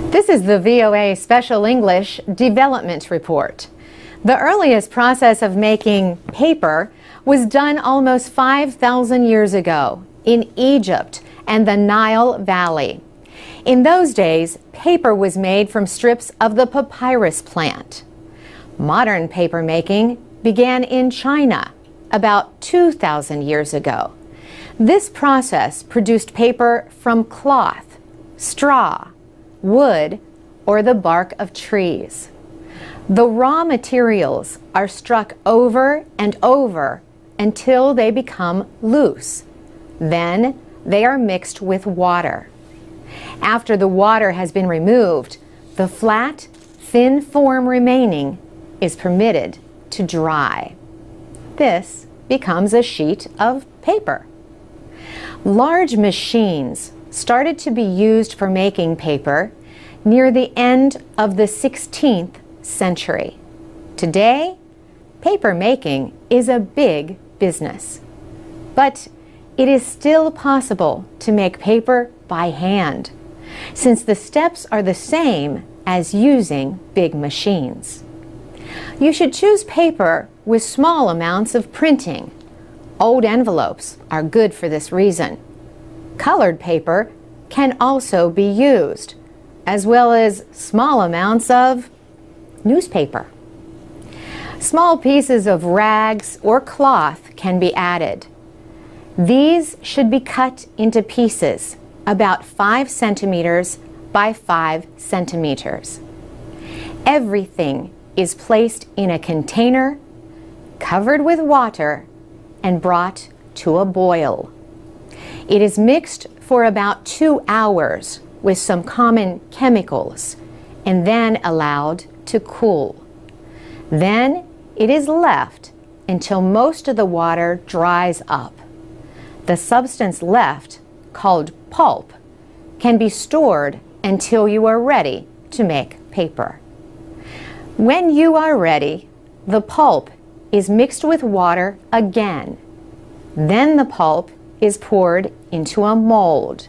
This is the VOA Special English Development Report. The earliest process of making paper was done almost 5,000 years ago in Egypt and the Nile Valley. In those days, paper was made from strips of the papyrus plant. Modern paper making began in China about 2,000 years ago. This process produced paper from cloth, straw, wood, or the bark of trees. The raw materials are struck over and over until they become loose. Then they are mixed with water. After the water has been removed, the flat, thin form remaining is permitted to dry. This becomes a sheet of paper. Large machines started to be used for making paper near the end of the 16th century. Today, paper making is a big business. But it is still possible to make paper by hand, since the steps are the same as using big machines. You should choose paper with small amounts of printing. Old envelopes are good for this reason. Colored paper can also be used, as well as small amounts of newspaper. Small pieces of rags or cloth can be added. These should be cut into pieces about 5 centimeters by 5 centimeters. Everything is placed in a container, covered with water, and brought to a boil. It is mixed for about 2 hours with some common chemicals and then allowed to cool. Then it is left until most of the water dries up. The substance left, called pulp, can be stored until you are ready to make paper. When you are ready, the pulp is mixed with water again. Then the pulp is poured into a mold.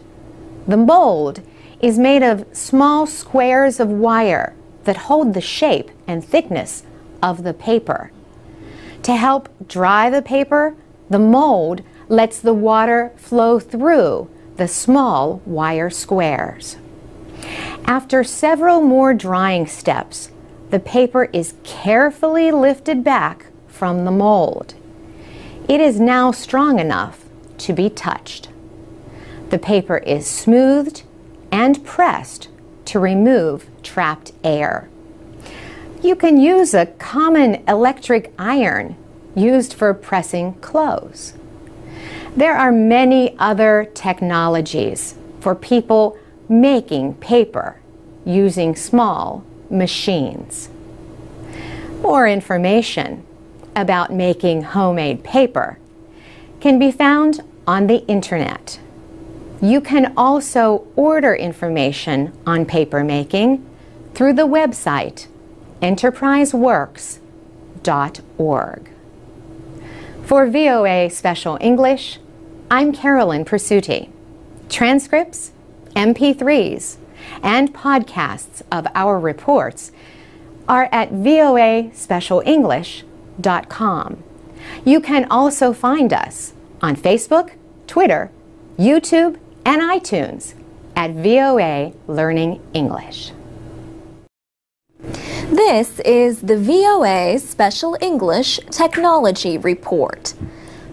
The mold is made of small squares of wire that hold the shape and thickness of the paper. To help dry the paper, the mold lets the water flow through the small wire squares. After several more drying steps, the paper is carefully lifted back from the mold. It is now strong enough to be touched. The paper is smoothed and pressed to remove trapped air. You can use a common electric iron used for pressing clothes. There are many other technologies for people making paper using small machines. More information about making homemade paper can be found on the internet. You can also order information on paper making through the website enterpriseworks.org. For VOA Special English, I'm Carolyn Persutti. Transcripts, MP3s, and podcasts of our reports are at voaspecialenglish.com. You can also find us on Facebook, Twitter, YouTube, and iTunes at VOA Learning English. This is the VOA Special English Technology Report.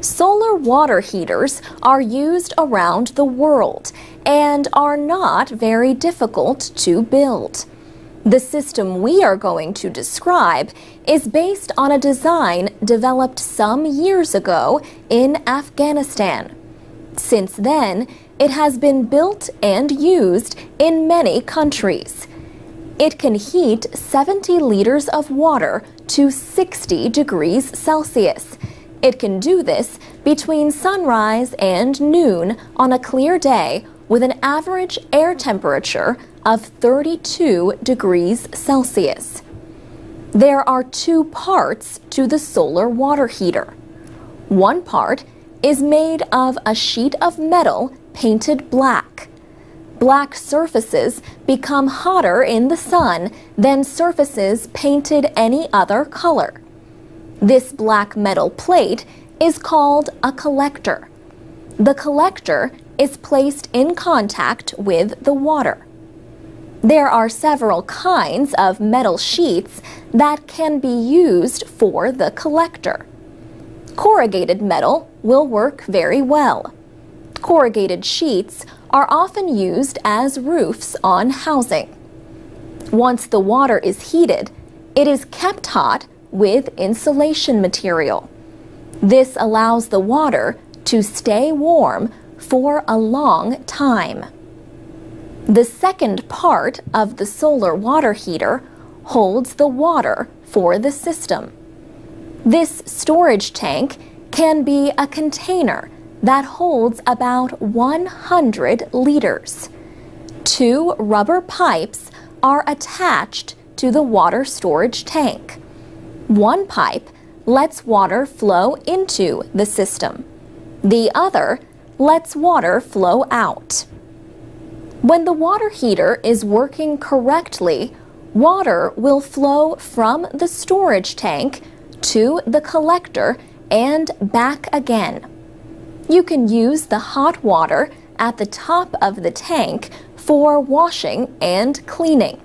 Solar water heaters are used around the world and are not very difficult to build. The system we are going to describe is based on a design developed some years ago in Afghanistan. Since then, it has been built and used in many countries. It can heat 70 liters of water to 60 degrees Celsius. It can do this between sunrise and noon on a clear day with an average air temperature of 32 degrees Celsius. There are 2 parts to the solar water heater. One part is made of a sheet of metal painted black. Black surfaces become hotter in the sun than surfaces painted any other color. This black metal plate is called a collector. The collector is placed in contact with the water. There are several kinds of metal sheets that can be used for the collector. Corrugated metal will work very well. Corrugated sheets are often used as roofs on housing. Once the water is heated, it is kept hot with insulation material. This allows the water to stay warm for a long time. The second part of the solar water heater holds the water for the system. This storage tank can be a container that holds about 100 liters. 2 rubber pipes are attached to the water storage tank. One pipe lets water flow into the system. The other lets water flow out. When the water heater is working correctly, water will flow from the storage tank to the collector and back again. You can use the hot water at the top of the tank for washing and cleaning.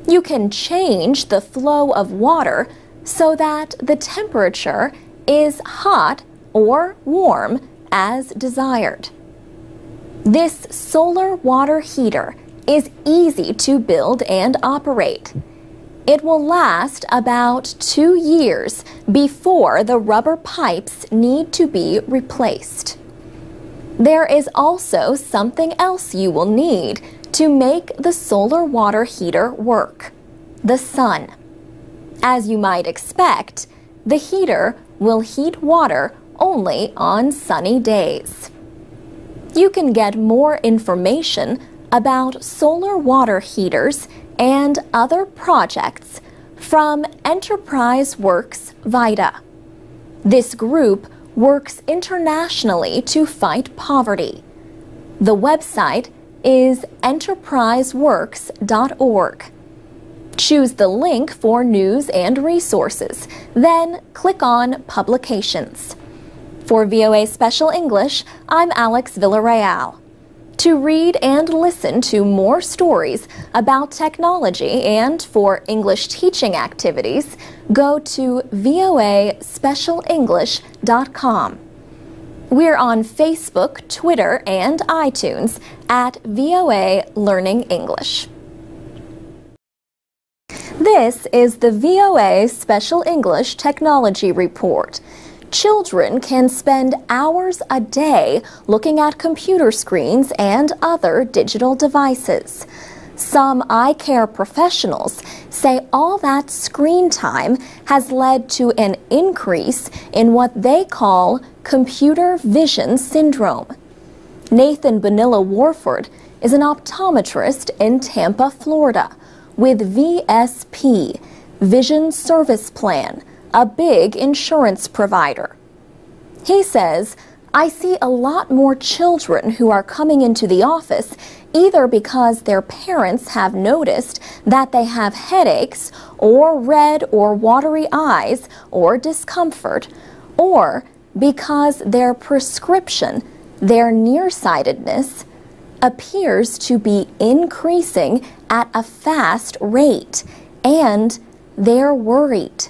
You can change the flow of water so that the temperature is hot or warm as desired. This solar water heater is easy to build and operate. It will last about 2 years before the rubber pipes need to be replaced. There is also something else you will need to make the solar water heater work: the sun. As you might expect, the heater will heat water only on sunny days. You can get more information about solar water heaters and other projects from Enterprise Works Vita. This group works internationally to fight poverty. The website is enterpriseworks.org. Choose the link for news and resources, then click on Publications. For VOA Special English, I'm Alex Villarreal. To read and listen to more stories about technology and for English teaching activities, go to voaspecialenglish.com. We're on Facebook, Twitter, and iTunes at VOA Learning English. This is the VOA Special English Technology Report. Children can spend hours a day looking at computer screens and other digital devices. Some eye care professionals say all that screen time has led to an increase in what they call computer vision syndrome. Nathan Bonilla Warford is an optometrist in Tampa, Florida, with VSP, Vision Service Plan, a big insurance provider. He says, "I see a lot more children who are coming into the office either because their parents have noticed that they have headaches or red or watery eyes or discomfort, or because their prescription, their nearsightedness, appears to be increasing at a fast rate, and they're worried."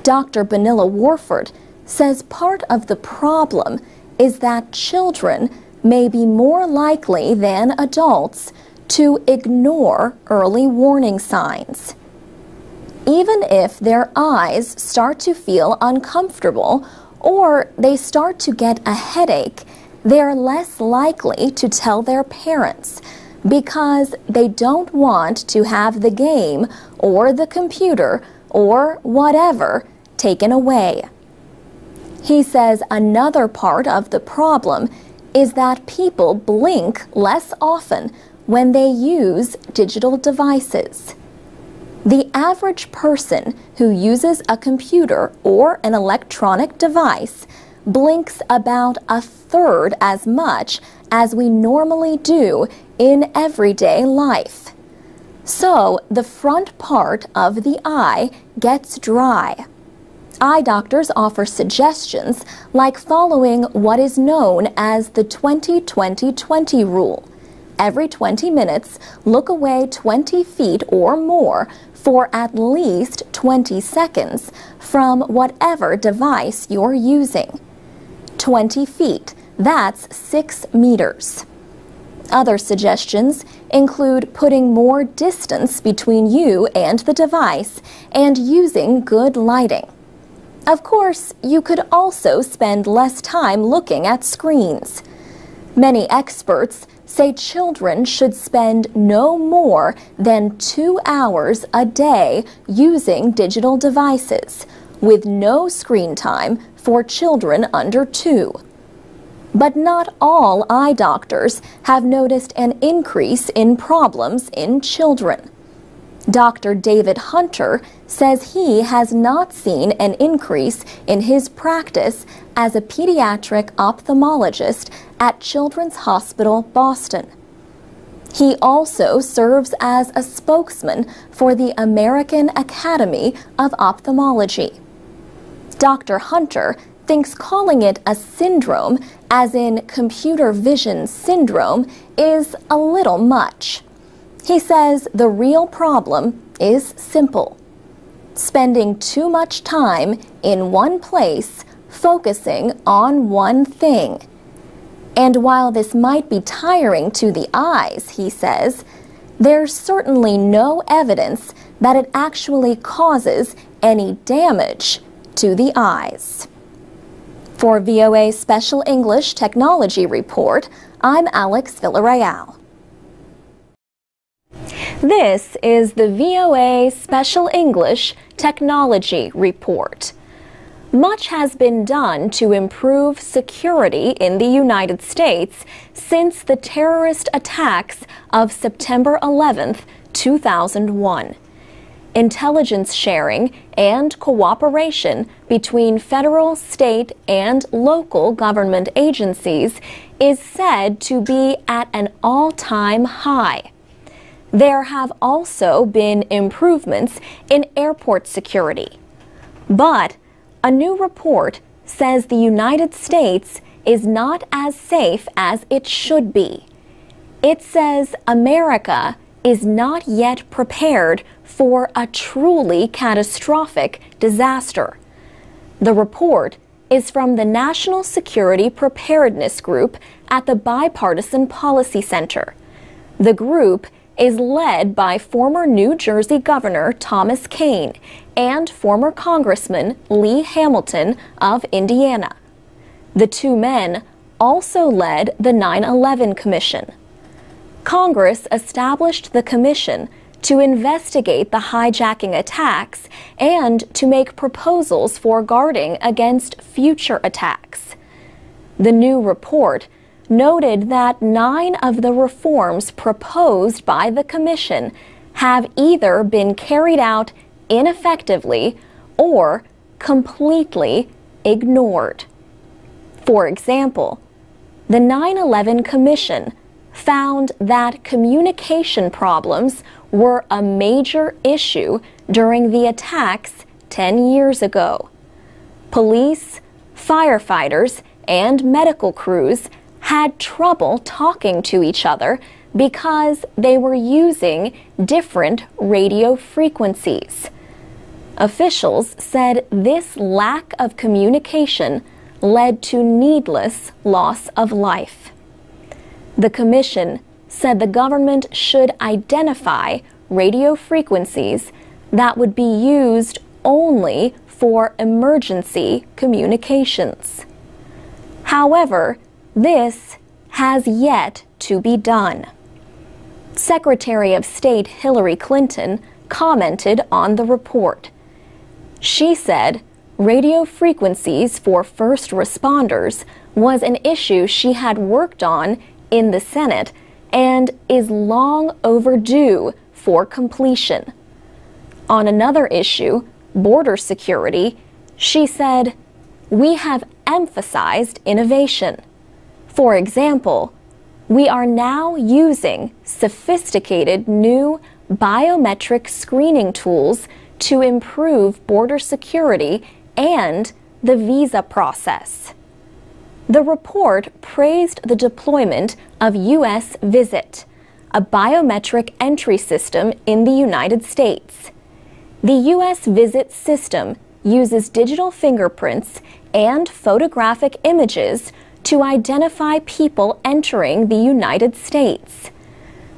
Dr. Bonilla Warford says part of the problem is that children may be more likely than adults to ignore early warning signs. Even if their eyes start to feel uncomfortable or they start to get a headache, they're less likely to tell their parents because they don't want to have the game or the computer or whatever taken away. He says another part of the problem is that people blink less often when they use digital devices. The average person who uses a computer or an electronic device blinks about 1/3 as much as we normally do in everyday life. So the front part of the eye gets dry. Eye doctors offer suggestions like following what is known as the 20-20-20 rule. Every 20 minutes, look away 20 feet or more for at least 20 seconds from whatever device you're using. 20 feet, that's 6 meters. Other suggestions include putting more distance between you and the device and using good lighting. Of course, you could also spend less time looking at screens. Many experts say children should spend no more than 2 hours a day using digital devices, with no screen time for children under 2. But not all eye doctors have noticed an increase in problems in children. Dr. David Hunter says he has not seen an increase in his practice as a pediatric ophthalmologist at Children's Hospital Boston. He also serves as a spokesman for the American Academy of Ophthalmology. Dr. Hunter thinks calling it a syndrome, as in computer vision syndrome, is a little much. He says the real problem is simple: spending too much time in one place, focusing on one thing. And while this might be tiring to the eyes, he says, there's certainly no evidence that it actually causes any damage to the eyes. For VOA Special English Technology Report, I'm Alex Villarreal. This is the VOA Special English Technology Report. Much has been done to improve security in the United States since the terrorist attacks of September 11th, 2001. Intelligence sharing and cooperation between federal, state, and local government agencies is said to be at an all-time high. There have also been improvements in airport security. But a new report says the United States is not as safe as it should be. It says America is not yet prepared for a truly catastrophic disaster. The report is from the National Security Preparedness Group at the Bipartisan Policy Center. The group is led by former New Jersey Governor Thomas Kean and former Congressman Lee Hamilton of Indiana. The two men also led the 9/11 Commission. Congress established the commission to investigate the hijacking attacks and to make proposals for guarding against future attacks. The new report noted that 9 of the reforms proposed by the Commission have either been carried out ineffectively or completely ignored. For example, the 9/11 Commission found that communication problems were a major issue during the attacks 10 years ago. Police, firefighters, and medical crews had trouble talking to each other because they were using different radio frequencies. Officials said this lack of communication led to needless loss of life. The commission said the government should identify radio frequencies that would be used only for emergency communications. However, this has yet to be done. Secretary of State Hillary Clinton commented on the report. She said radio frequencies for first responders was an issue she had worked on in the Senate and is long overdue for completion. On another issue, border security, she said, "We have emphasized innovation. For example, We are now using sophisticated new biometric screening tools to improve border security and the visa process. The report praised the deployment of U.S. Visit, a biometric entry system in the United States. The U.S. Visit system uses digital fingerprints and photographic images to identify people entering the United States.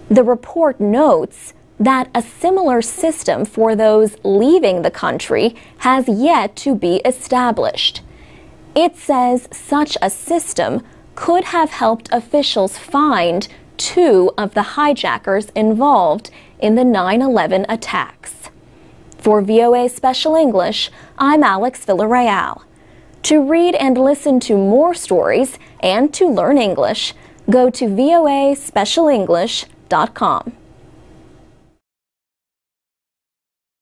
The report notes that a similar system for those leaving the country has yet to be established. It says such a system could have helped officials find 2 of the hijackers involved in the 9/11 attacks. For VOA Special English, I'm Alex Villarreal. To read and listen to more stories and to learn English, go to voaspecialenglish.com.